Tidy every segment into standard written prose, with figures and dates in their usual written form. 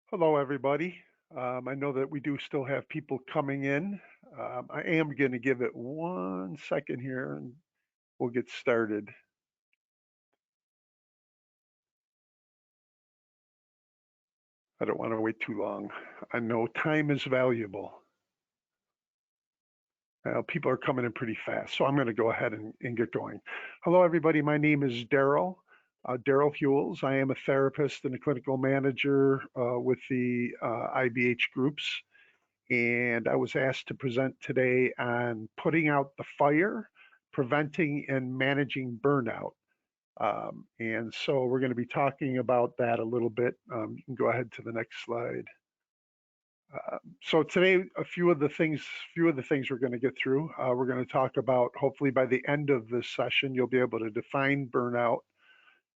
Hello, everybody. I know that we do still have people coming in. I am going to give it 1 second here and we'll get started. I don't want to wait too long. I know time is valuable. People are coming in pretty fast, so I'm going to go ahead and get going. Hello, everybody. My name is Daryl. Daryl Hewells. I am a therapist and a clinical manager with the IBH groups. And I was asked to present today on putting out the fire, preventing and managing burnout. And so we're going to be talking about that a little bit. You can go ahead to the next slide. So today, a few of the things we're going to get through. We're going to talk about, hopefully by the end of this session, you'll be able to define burnout.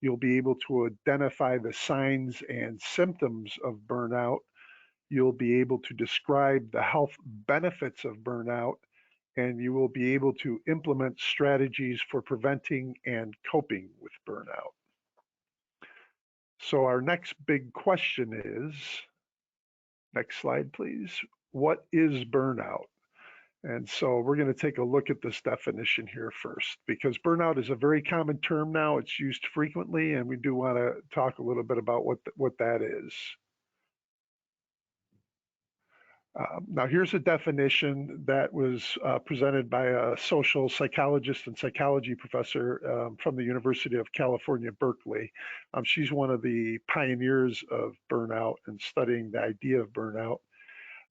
You'll be able to identify the signs and symptoms of burnout. You'll be able to describe the health benefits of burnout, and you will be able to implement strategies for preventing and coping with burnout. So our next big question is, next slide, please. What is burnout? And so we're going to take a look at this definition here first, because burnout is a very common term now. It's used frequently, and we do want to talk a little bit about what that is. Now, here's a definition that was presented by a social psychologist and psychology professor from the University of California, Berkeley. She's one of the pioneers of burnout and studying the idea of burnout.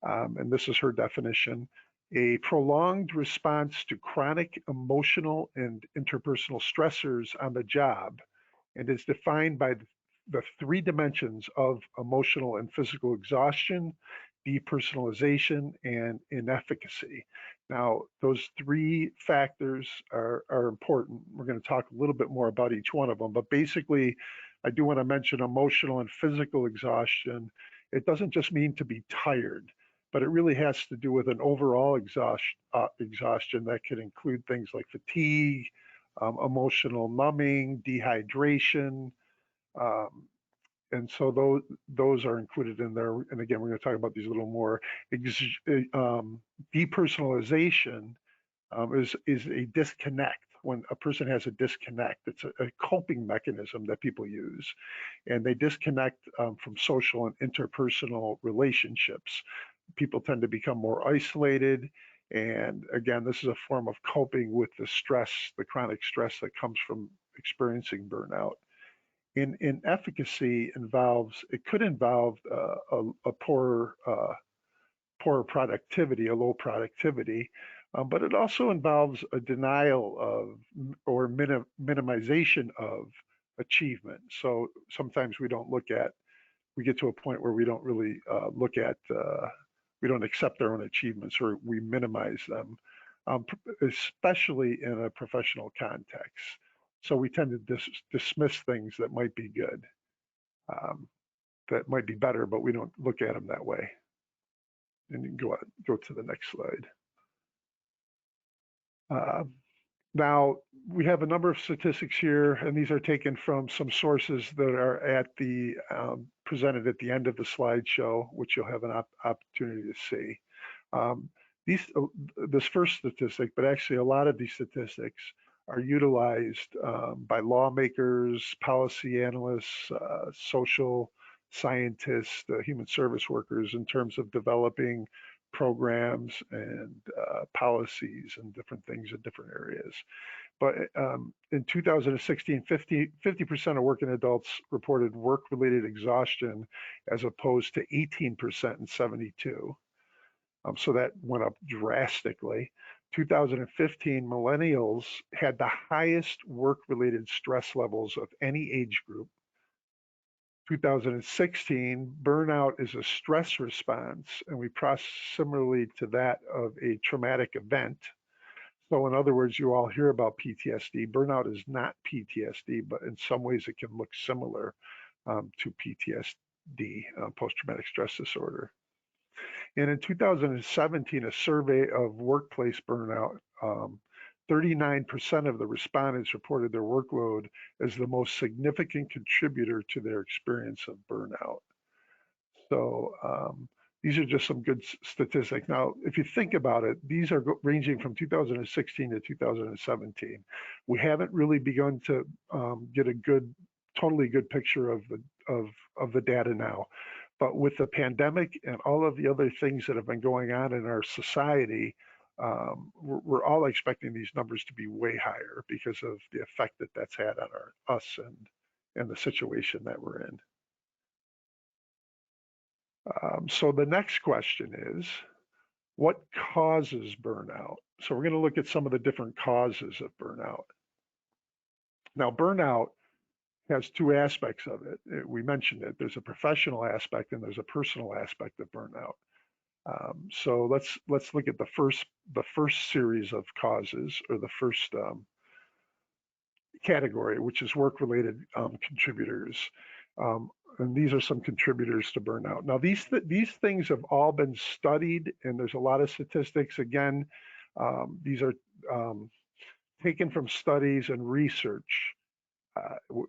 And this is her definition: a prolonged response to chronic emotional and interpersonal stressors on the job, and is defined by the three dimensions of emotional and physical exhaustion, depersonalization, and inefficacy. Now, those three factors are important. We're going to talk a little bit more about each one of them, but basically, I do want to mention emotional and physical exhaustion. It doesn't just mean to be tired, but it really has to do with an overall exhaustion that can include things like fatigue, emotional numbing, dehydration, um, and so those are included in there. And again, we're going to talk about these a little more. Depersonalization is a disconnect. When a person has a disconnect, it's a coping mechanism that people use, and they disconnect from social and interpersonal relationships. People tend to become more isolated, and again, this is a form of coping with the stress, the chronic stress that comes from experiencing burnout. In efficacy it could involve a poor productivity, a low productivity, but it also involves a denial of or minimization of achievement. So sometimes we get to a point where we don't really we don't accept our own achievements, or we minimize them, especially in a professional context. So we tend to dismiss things that might be good, um, that might be better, but we don't look at them that way. And you can go to the next slide. Uh, Now, we have a number of statistics here, and these are taken from some sources that are presented at the end of the slideshow, which you'll have an opportunity to see. Um, this first statistic, but actually a lot of these statistics are utilized by lawmakers, policy analysts, social scientists, human service workers in terms of developing programs and policies and different things in different areas. But in 2016, 50% of working adults reported work-related exhaustion as opposed to 18% in 72. So that went up drastically. 2015, millennials had the highest work-related stress levels of any age group. 2016, burnout is a stress response, and we process similarly to that of a traumatic event. So in other words, you all hear about PTSD. Burnout is not PTSD, but in some ways it can look similar to PTSD, post-traumatic stress disorder. And in 2017, a survey of workplace burnout, 39% of the respondents reported their workload as the most significant contributor to their experience of burnout. So these are just some good statistics. Now, if you think about it, these are ranging from 2016 to 2017. We haven't really begun to get a totally good picture of the data now. But with the pandemic and all of the other things that have been going on in our society, we're all expecting these numbers to be way higher because of the effect that that's had on us and the situation that we're in. So the next question is, what causes burnout? So we're going to look at some of the different causes of burnout. Now, burnout has two aspects of it. We mentioned it. There's a professional aspect and there's a personal aspect of burnout. So let's look at the first series of causes, or the first category, which is work-related contributors. And these are some contributors to burnout. Now, these things have all been studied, and there's a lot of statistics. Again, these are taken from studies and research.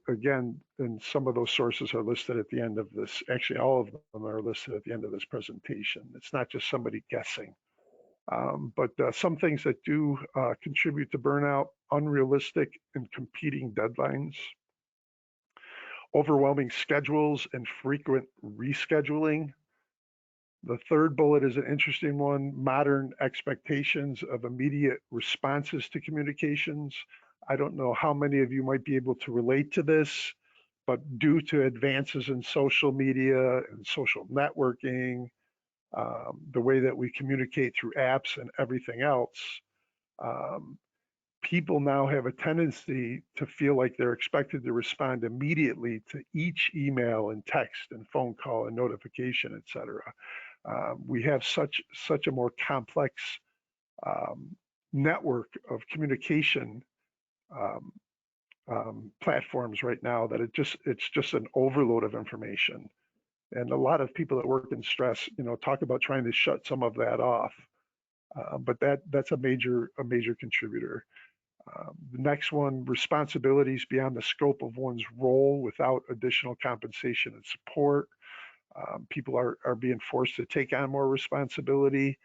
Again, and some of those sources are listed at the end of this. Actually, all of them are listed at the end of this presentation. It's not just somebody guessing. But some things that do contribute to burnout: unrealistic and competing deadlines, overwhelming schedules and frequent rescheduling. The third bullet is an interesting one: modern expectations of immediate responses to communications. I don't know how many of you might be able to relate to this, but due to advances in social media and social networking, the way that we communicate through apps and everything else, people now have a tendency to feel like they're expected to respond immediately to each email and text and phone call and notification, et cetera. We have such a more complex network of communication platforms right now that it's just an overload of information. And a lot of people that work in stress, talk about trying to shut some of that off. But that's a major contributor. The next one: responsibilities beyond the scope of one's role without additional compensation and support. People are being forced to take on more responsibility,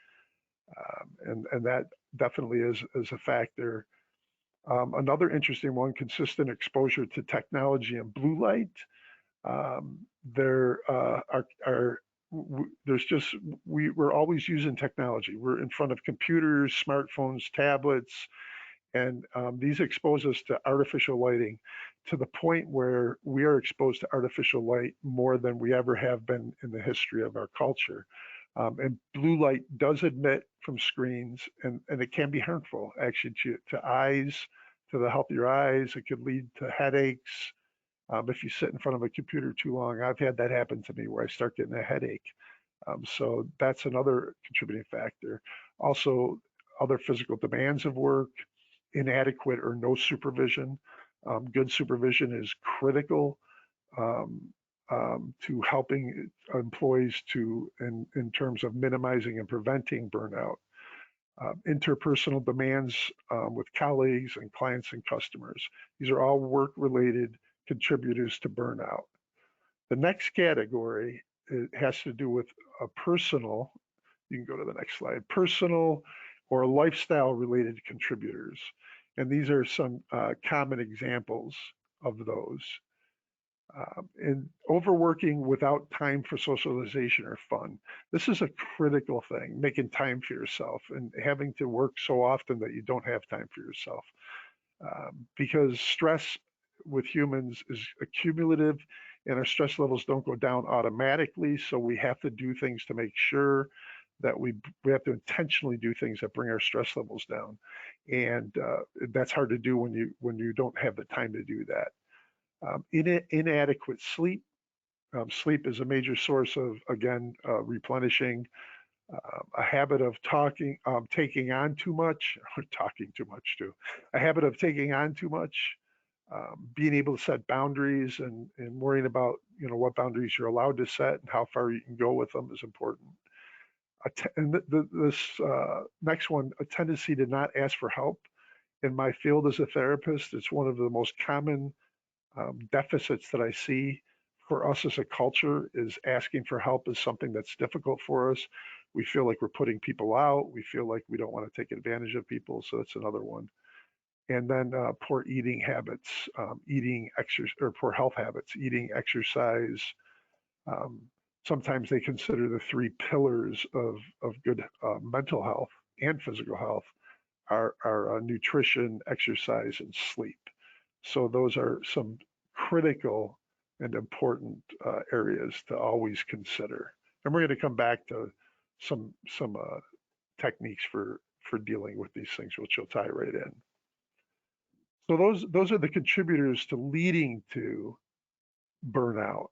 and that definitely is a factor. Another interesting one: consistent exposure to technology and blue light. There there's just we're always using technology. We're in front of computers, smartphones, tablets, and these expose us to artificial lighting to the point where we are exposed to artificial light more than we ever have been in the history of our culture. And blue light does emit from screens, and it can be harmful actually to eyes, to the health of your eyes. It could lead to headaches. If you sit in front of a computer too long, I've had that happen to me where I start getting a headache. So that's another contributing factor. Also, other physical demands of work, inadequate or no supervision. Good supervision is critical to helping employees in terms of minimizing and preventing burnout. Interpersonal demands with colleagues and clients and customers. These are all work-related contributors to burnout. The next category has to do with a personal, you can go to the next slide, personal or lifestyle-related contributors. And these are some common examples of those. And overworking without time for socialization or fun. This is a critical thing: making time for yourself and having to work so often that you don't have time for yourself. Because stress with humans is accumulative, and our stress levels don't go down automatically. So we have to do things to make sure that we have to intentionally do things that bring our stress levels down. And that's hard to do when you don't have the time to do that. Inadequate sleep. Sleep is a major source of, again, replenishing. A habit of taking on too much, or talking too much too. A habit of taking on too much. Being able to set boundaries and worrying about what boundaries you're allowed to set and how far you can go with them is important. And this next one: a tendency to not ask for help. In my field as a therapist, it's one of the most common deficits that I see for us as a culture is asking for help is something that's difficult for us. We feel like we're putting people out. We feel like we don't want to take advantage of people. So that's another one. And then poor eating habits, eating exercise, or poor health habits, eating, exercise. Um, Sometimes they consider the three pillars of good mental health and physical health are nutrition, exercise, and sleep. So those are some critical and important areas to always consider. And we're going to come back to some techniques for dealing with these things, which will tie right in. So those are the contributors to leading to burnout.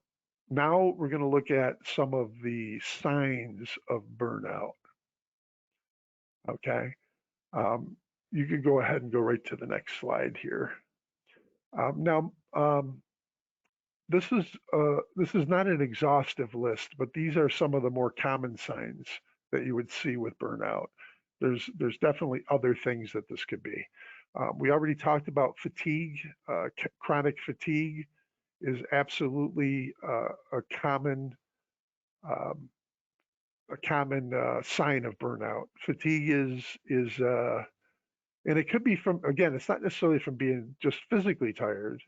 Now we're going to look at some of the signs of burnout. Okay, um, you can go ahead and go right to the next slide here. Now, this is not an exhaustive list, but these are some of the more common signs that you would see with burnout. There's definitely other things that this could be. We already talked about fatigue. Chronic fatigue is absolutely um, a common sign of burnout. Fatigue is and it could be from, again, it's not necessarily from being just physically tired,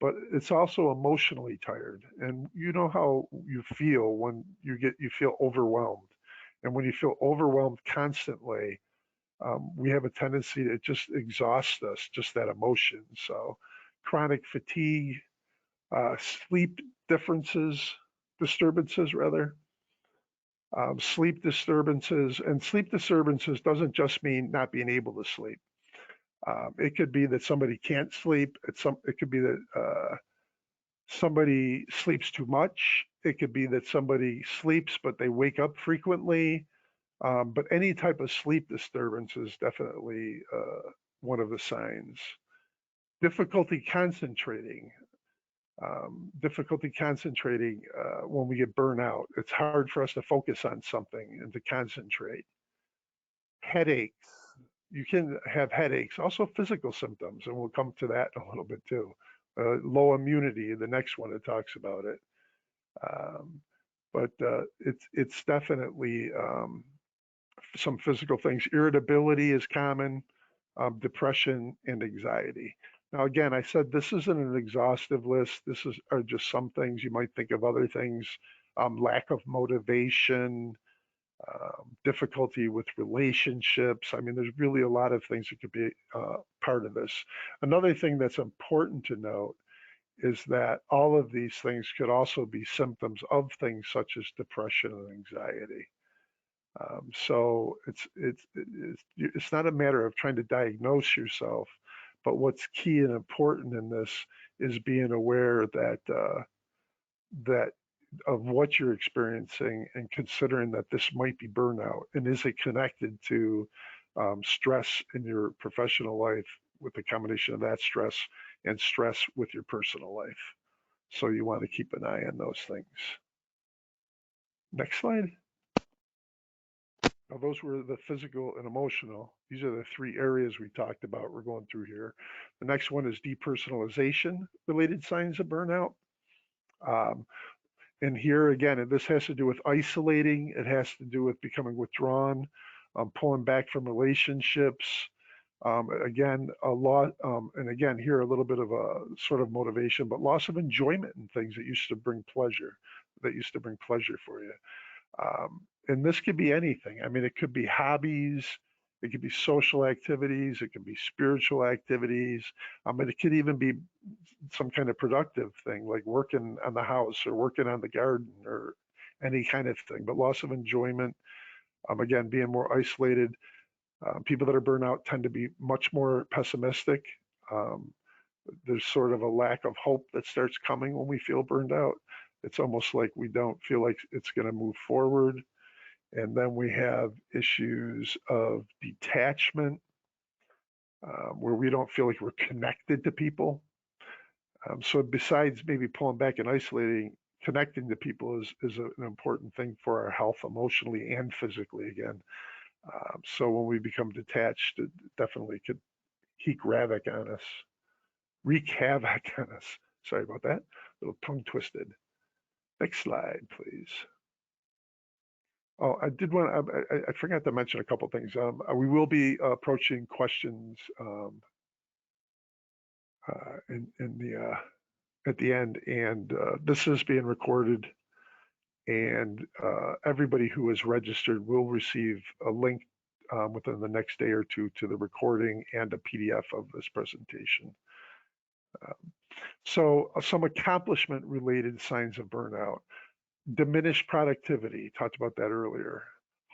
but it's also emotionally tired. And you know how you feel when you feel overwhelmed. And when you feel overwhelmed constantly, we have a tendency to just exhaust us, just that emotion. So chronic fatigue, uh, sleep disturbances rather, sleep disturbances. And sleep disturbances doesn't just mean not being able to sleep. It could be that somebody can't sleep. It could be that somebody sleeps too much. It could be that somebody sleeps but they wake up frequently. But any type of sleep disturbance is definitely one of the signs. Difficulty concentrating. Difficulty concentrating when we get burnout. It's hard for us to focus on something and to concentrate. Headaches. You can have headaches, also physical symptoms, and we'll come to that in a little bit too. Low immunity, the next one that talks about it. Um, but it's definitely some physical things. Irritability is common, depression and anxiety. Now, again, I said this isn't an exhaustive list. Are just some things. You might think of other things. Lack of motivation, difficulty with relationships. I mean, there's really a lot of things that could be part of this. Another thing that's important to note is that all of these things could also be symptoms of things such as depression and anxiety. So it's not a matter of trying to diagnose yourself, but what's key and important in this is being aware that of what you're experiencing and considering that this might be burnout, and is it connected to stress in your professional life with a combination of that stress and stress with your personal life. So you want to keep an eye on those things. Next slide. Now, those were the physical and emotional. These are the three areas we talked about. We're going through here. The next one is depersonalization related signs of burnout. Um, and here again, this has to do with isolating. It has to do with becoming withdrawn, pulling back from relationships. Again, a lot, and again, here a little bit of a sort of motivation, but loss of enjoyment in things that used to bring pleasure, for you. And this could be anything. I mean, it could be hobbies, it could be social activities, it could be spiritual activities. And it could even be some kind of productive thing like working on the house or working on the garden or any kind of thing. But loss of enjoyment, again, being more isolated. People that are burnout tend to be much more pessimistic. Um, there's sort of a lack of hope that starts coming when we feel burned out. It's almost like we don't feel like it's going to move forward. And then we have issues of detachment, where we don't feel like we're connected to people. So besides maybe pulling back and isolating, connecting to people is an important thing for our health emotionally and physically again. So when we become detached, it definitely could wreak havoc on us. Sorry about that. A little tongue twisted. Next slide, please. Oh, I did want. I forgot to mention a couple things. We will be approaching questions in the at the end, and this is being recorded, and everybody who is registered will receive a link within the next day or two to the recording and a PDF of this presentation. So some accomplishment related signs of burnout: diminished productivity, talked about that earlier.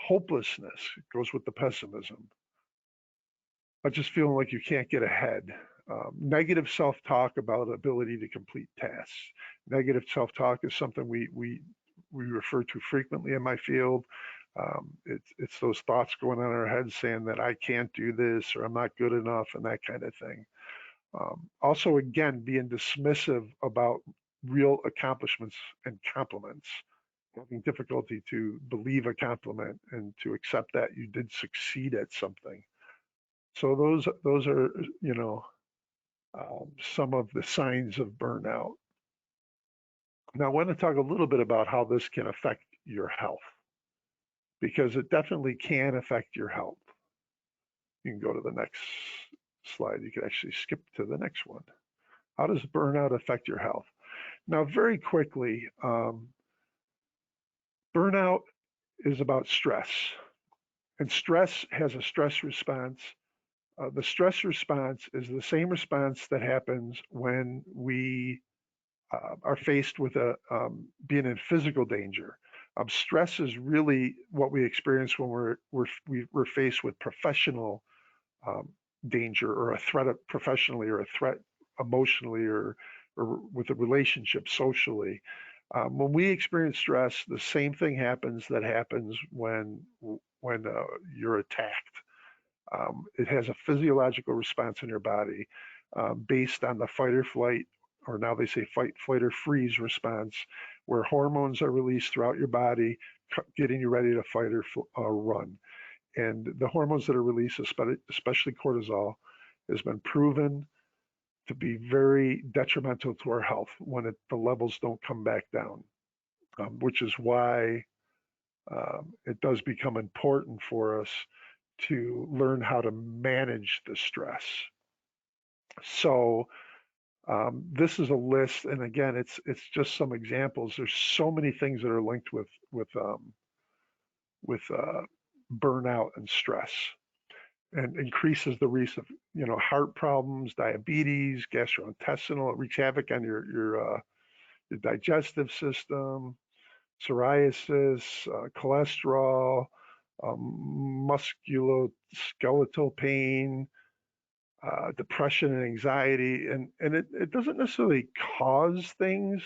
Hopelessness goes with the pessimism. Just feeling like you can't get ahead. Negative self-talk about ability to complete tasks. Negative self-talk is something we refer to frequently in my field. It's those thoughts going on in our heads saying that I can't do this or I'm not good enough and that kind of thing. Also, again, being dismissive about real accomplishments and compliments, having difficulty to believe a compliment and to accept that you did succeed at something. So those are some of the signs of burnout. Now, I want to talk a little bit about how this can affect your health, because it definitely can affect your health. You can go to the next slide. You can actually skip to the next one. How does burnout affect your health? Now, very quickly, burnout is about stress, and stress has a stress response. The stress response is the same response that happens when we are faced with being in physical danger. Stress is really what we experience when we're faced with professional danger, or a threat professionally, or a threat emotionally, or with a relationship socially. When we experience stress, the same thing happens that happens when you're attacked. It has a physiological response in your body based on the fight or flight, or now they say fight, flight, or freeze response, where hormones are released throughout your body, getting you ready to fight or run. And the hormones that are released, especially cortisol, has been proven to be very detrimental to our health when the levels don't come back down, which is why it does become important for us to learn how to manage the stress. So this is a list, and again, it's just some examples. There's so many things that are linked with burnout and stress, and increases the risk of heart problems, diabetes, gastrointestinal. It wreaks havoc on your digestive system, psoriasis, cholesterol, musculoskeletal pain, depression and anxiety, and it doesn't necessarily cause things.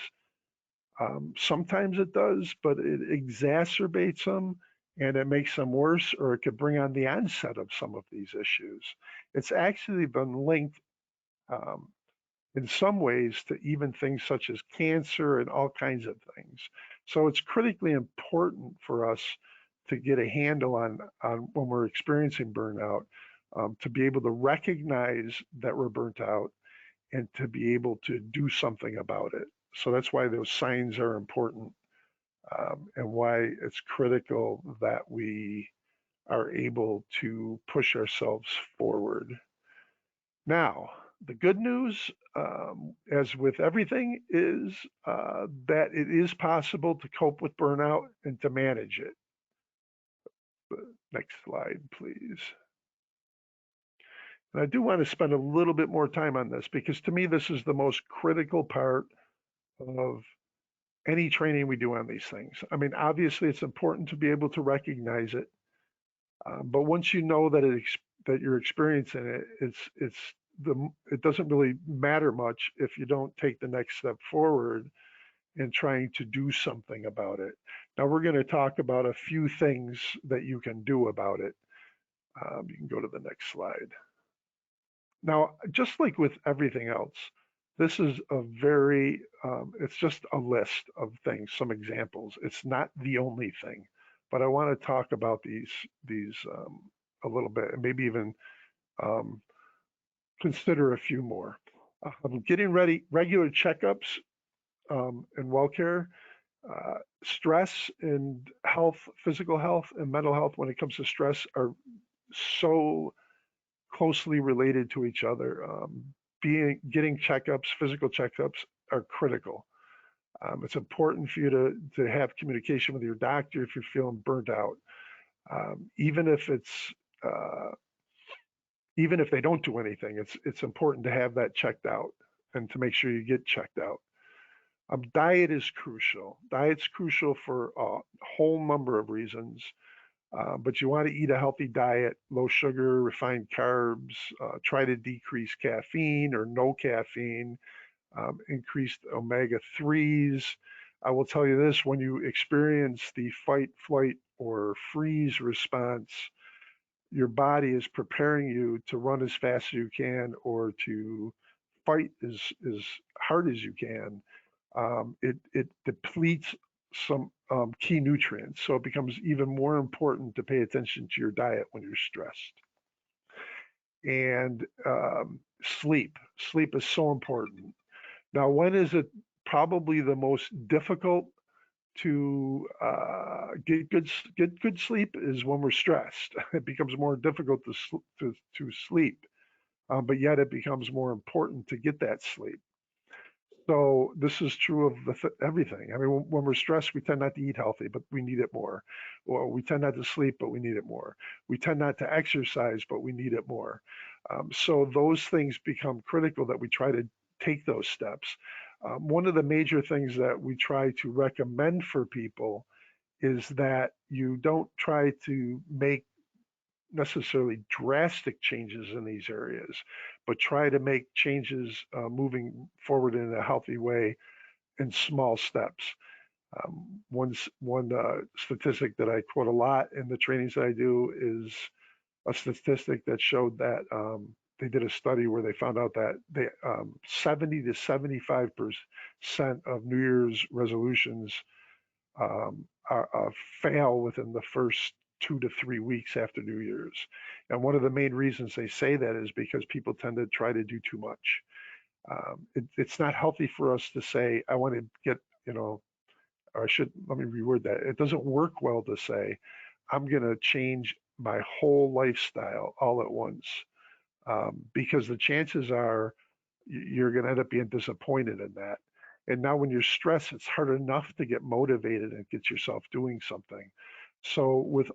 Sometimes it does, but it exacerbates them and it makes them worse, or it could bring on the onset of some of these issues. It's actually been linked um, in some ways to even things such as cancer and all kinds of things. So it's critically important for us to get a handle on when we're experiencing burnout, to be able to recognize that we're burnt out and to be able to do something about it. So that's why those signs are important, and why it's critical that we are able to push ourselves forward. Now, the good news, as with everything, is that it is possible to cope with burnout and to manage it. Next slide, please. And I do want to spend a little bit more time on this, because to me, this is the most critical part of any training we do on these things. I mean, obviously, it's important to be able to recognize it, but once you know that you're experiencing it, it doesn't really matter much if you don't take the next step forward in trying to do something about it. Now, we're going to talk about a few things that you can do about it. You can go to the next slide. Now, just like with everything else, this is it's just a list of things, some examples. It's not the only thing, but I want to talk about these a little bit, and maybe even um, consider a few more. Getting ready, regular checkups and well care. Stress and health, physical health and mental health, when it comes to stress, are so closely related to each other. Getting checkups, physical checkups, are critical. It's important for you to have communication with your doctor if you're feeling burnt out, even if uh, even if they don't do anything. It's important to have that checked out and to make sure you get checked out. Diet is crucial. Diet's crucial for a whole number of reasons. But you want to eat a healthy diet, low sugar, refined carbs, try to decrease caffeine or no caffeine, increased omega 3s. I will tell you this, when you experience the fight, flight, or freeze response, your body is preparing you to run as fast as you can or to fight as hard as you can. It depletes some key nutrients. So it becomes even more important to pay attention to your diet when you're stressed. And sleep. Sleep is so important. Now, when is it probably the most difficult to get good sleep is when we're stressed. It becomes more difficult to sleep, but yet it becomes more important to get that sleep. So this is true of everything. I mean, when we're stressed, we tend not to eat healthy, but we need it more. Or we tend not to sleep, but we need it more. We tend not to exercise, but we need it more. So those things become critical that we try to take those steps. One of the major things that we try to recommend for people is that you don't try to make necessarily drastic changes in these areas, but try to make changes moving forward in a healthy way in small steps. One statistic that I quote a lot in the trainings that I do is a statistic that showed that they did a study where they found out that 70 to 75% of New Year's resolutions fail within the first 2 to 3 weeks after New Year's. And one of the main reasons they say that is because people tend to try to do too much. It's not healthy for us to say, I want to get, or I should, let me reword that. It doesn't work well to say, I'm going to change my whole lifestyle all at once, because the chances are you're going to end up being disappointed in that. And now when you're stressed, it's hard enough to get motivated and get yourself doing something. So with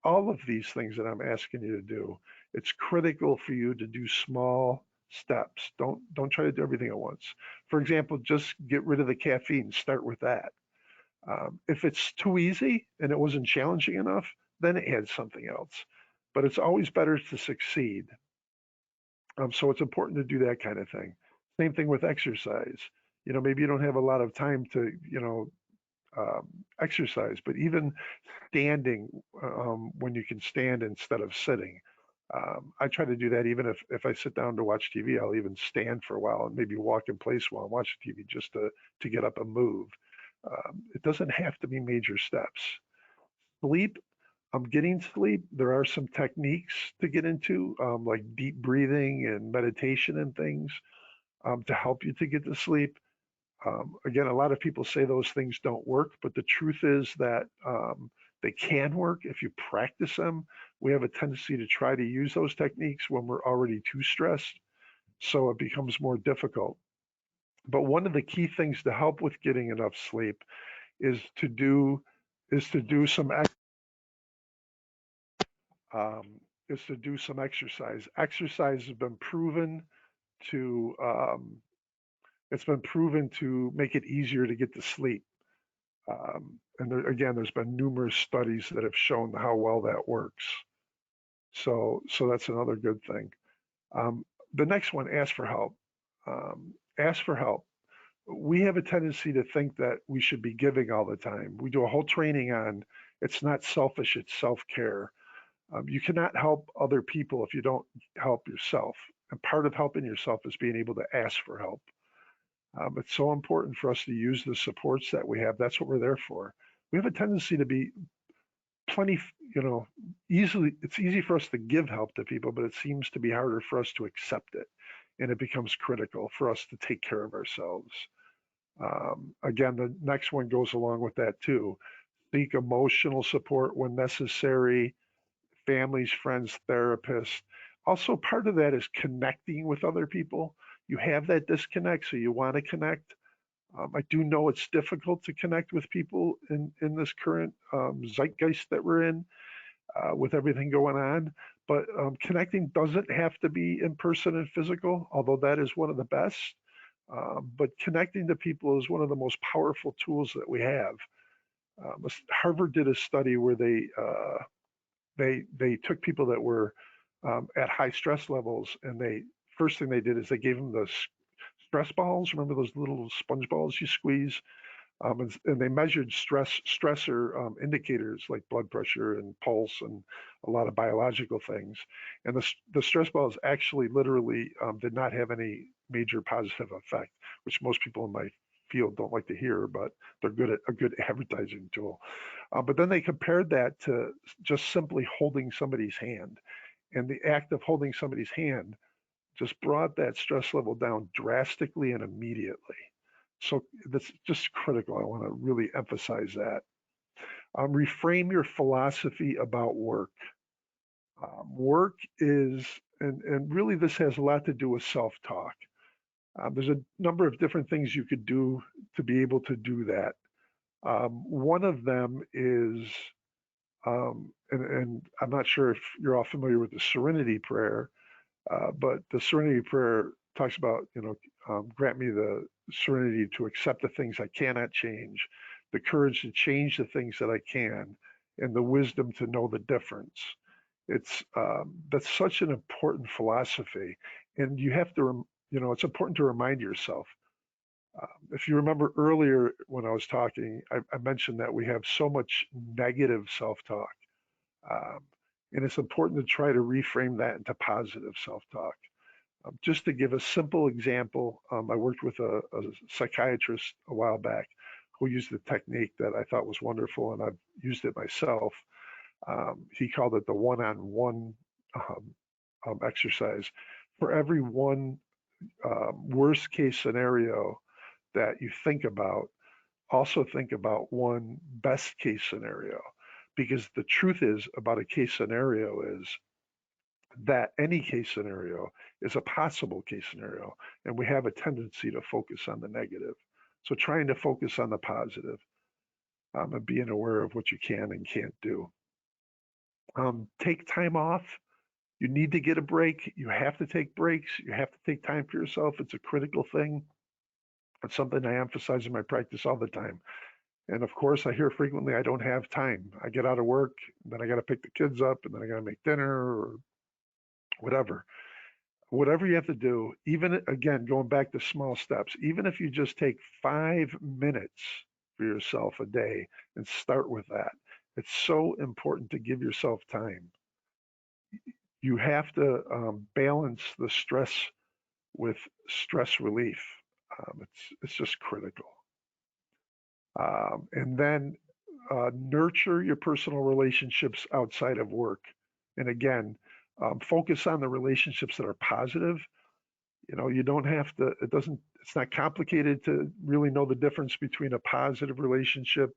all of these things that I'm asking you to do, it's critical for you to do small steps. Don't try to do everything at once. For example, just get rid of the caffeine. Start with that. If it's too easy and it wasn't challenging enough, then add something else. But it's always better to succeed. So it's important to do that kind of thing. Same thing with exercise. Maybe you don't have a lot of time to, exercise, but even standing when you can stand instead of sitting. I try to do that even if I sit down to watch TV, I'll even stand for a while and maybe walk in place while I'm watching TV just to get up and move. It doesn't have to be major steps. Sleep, getting sleep, there are some techniques to get into, like deep breathing and meditation and things to help you to get to sleep. Again, a lot of people say those things don't work, but the truth is that they can work if you practice them. We have a tendency to try to use those techniques when we're already too stressed, so it becomes more difficult. But one of the key things to help with getting enough sleep is to do is to do some um, is to do some exercise. Exercise has been proven to it's been proven to make it easier to get to sleep. And there, again, there's been numerous studies that have shown how well that works. So that's another good thing. The next one, ask for help. Ask for help. We have a tendency to think that we should be giving all the time. We do a whole training on it's not selfish, it's self-care. You cannot help other people if you don't help yourself. And part of helping yourself is being able to ask for help. It's so important for us to use the supports that we have. That's what we're there for. We have a tendency to be plenty, easily, it's easy for us to give help to people, but it seems to be harder for us to accept it. And it becomes critical for us to take care of ourselves. Again, the next one goes along with that too. Seek emotional support when necessary, families, friends, therapists. Also, part of that is connecting with other people. You have that disconnect, so you want to connect. I do know it's difficult to connect with people in this current zeitgeist that we're in with everything going on. But connecting doesn't have to be in person and physical, although that is one of the best. But connecting to people is one of the most powerful tools that we have. Harvard did a study where they took people that were at high stress levels, and they first thing they did is they gave them the stress balls. Remember those little sponge balls you squeeze? And they measured stressor indicators like blood pressure and pulse and a lot of biological things. And the stress balls actually literally did not have any major positive effect, which most people in my field don't like to hear, but they're good at a good advertising tool. But then they compared that to just simply holding somebody's hand. And the act of holding somebody's hand just brought that stress level down drastically and immediately. So that's just critical. I want to really emphasize that. Reframe your philosophy about work. Work is, and really this has a lot to do with self talk. There's a number of different things you could do to be able to do that. One of them is, and I'm not sure if you're all familiar with the Serenity Prayer, but the Serenity Prayer talks about, grant me the serenity to accept the things I cannot change, the courage to change the things that I can, and the wisdom to know the difference. That's such an important philosophy, and you have to, it's important to remind yourself. If you remember earlier when I was talking, I mentioned that we have so much negative self-talk, um, and it's important to try to reframe that into positive self-talk. Just to give a simple example, I worked with a psychiatrist a while back who used a technique that I thought was wonderful, and I've used it myself. He called it the one-on-one exercise. For every one worst case scenario that you think about, also think about one best case scenario. Because the truth is about a case scenario is that any case scenario is a possible case scenario, and we have a tendency to focus on the negative. So trying to focus on the positive, and being aware of what you can and can't do. Take time off. You need to get a break. You have to take breaks. You have to take time for yourself. It's a critical thing. It's something I emphasize in my practice all the time. And of course, I hear frequently I don't have time. I get out of work, then I got to pick the kids up, and then I got to make dinner or whatever. Whatever you have to do, even again, going back to small steps, even if you just take 5 minutes for yourself a day and start with that, it's so important to give yourself time. You have to balance the stress with stress relief. It's just critical. And then nurture your personal relationships outside of work. And again, focus on the relationships that are positive. You don't have to, it's not complicated to really know the difference between a positive relationship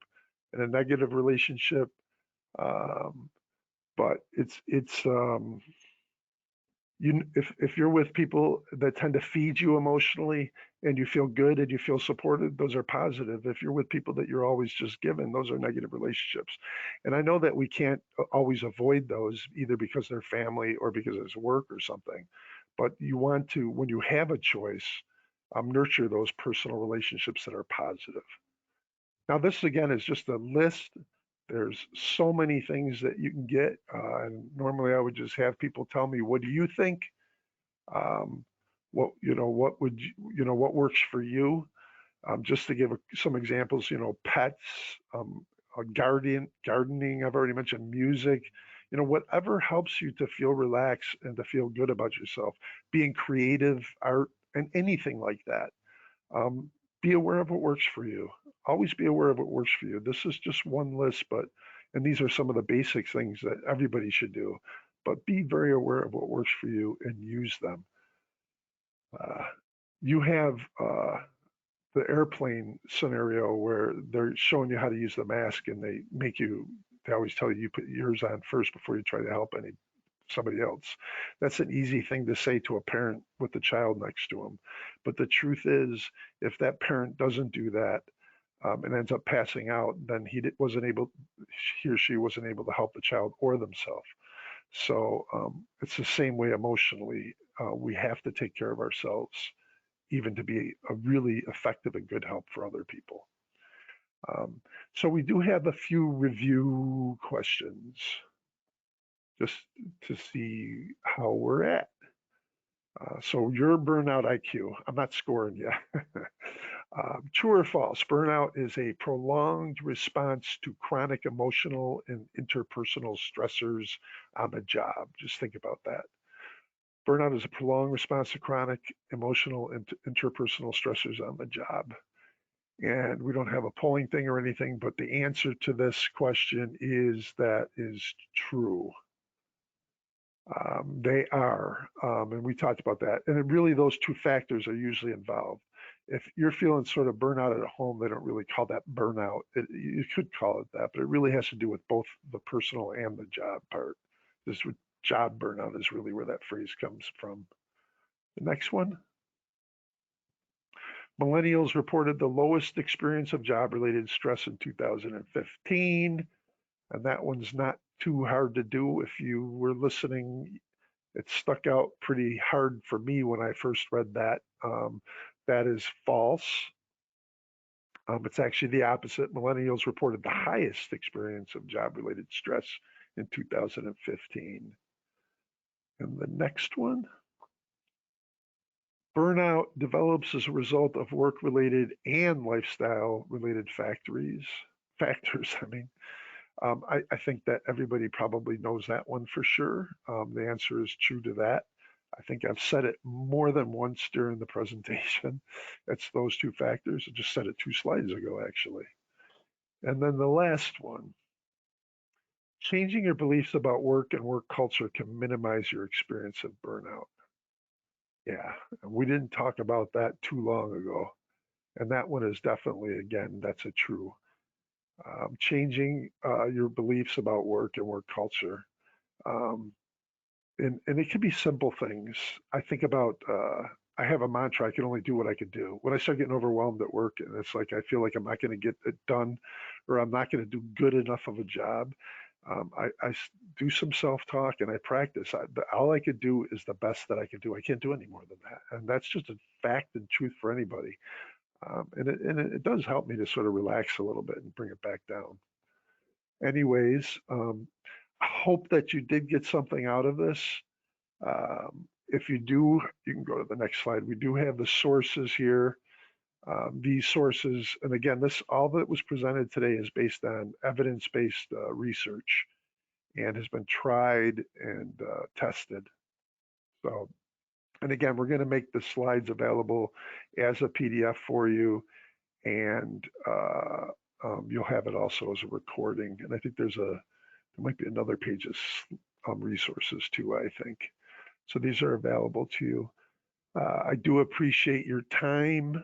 and a negative relationship. Um, but if you're with people that tend to feed you emotionally and you feel good and you feel supported, those are positive. If you're with people that you're always just given, those are negative relationships. And I know that we can't always avoid those either because they're family or because it's work or something. But you want to, when you have a choice, nurture those personal relationships that are positive. Now, this again is just a list. There's so many things that you can get. And normally I would just have people tell me, what do you think? Um, what would what works for you? Just to give some examples, pets, gardening. I've already mentioned music. Whatever helps you to feel relaxed and to feel good about yourself. Being creative, art, and anything like that. Um, be aware of what works for you. Always be aware of what works for you. This is just one list, and these are some of the basic things that everybody should do. But be very aware of what works for you and use them. Uh, you have the airplane scenario where they're showing you how to use the mask and they always tell you put yours on first before you try to help somebody else. That's an easy thing to say to a parent with the child next to them. But the truth is, if that parent doesn't do that, and ends up passing out, then he or she wasn't able to help the child or themselves. So it's the same way emotionally. We have to take care of ourselves, even to be a really effective and good help for other people. Um, so we do have a few review questions just to see how we're at. So your burnout IQ, I'm not scoring you. True or false? Burnout is a prolonged response to chronic emotional and interpersonal stressors on the job. Just think about that. Burnout is a prolonged response to chronic emotional and interpersonal stressors on the job. And we don't have a polling thing or anything, but the answer to this question is that is true. They are, and we talked about that. And really, those two factors are usually involved. If you're feeling sort of burnout at home, they don't really call that burnout. You could call it that, but it really has to do with both the personal and the job part. This job burnout is really where that phrase comes from. The next one. Millennials reported the lowest experience of job-related stress in 2015, and that one's not too hard to do. If you were listening, it stuck out pretty hard for me when I first read that. That is false. It's actually the opposite. Millennials reported the highest experience of job-related stress in 2015. And the next one, burnout develops as a result of work-related and lifestyle-related factors. I think that everybody probably knows that one for sure. The answer is true to that. I think I've said it more than once during the presentation. It's those two factors. I just said it 2 slides ago, actually. And then the last one, changing your beliefs about work and work culture can minimize your experience of burnout. Yeah, we didn't talk about that too long ago. And that one is definitely, again, that's a true. Changing your beliefs about work and work culture. Um, and it can be simple things. I think about, I have a mantra, I can only do what I can do. When I start getting overwhelmed at work and it's like I feel like I'm not going to get it done or I'm not going to do good enough of a job, I do some self-talk and I practice. All I could do is the best that I can do. I can't do any more than that. And that's just a fact and truth for anybody. And it does help me to sort of relax a little bit and bring it back down. Anyways, I hope that you did get something out of this. If you do, you can go to the next slide. We do have the sources here. These sources, and again, this all that was presented today is based on evidence-based research and has been tried and tested. So, and again, we're going to make the slides available as a PDF for you, and you'll have it also as a recording. And I think there might be another page of resources too, I think. So these are available to you. I do appreciate your time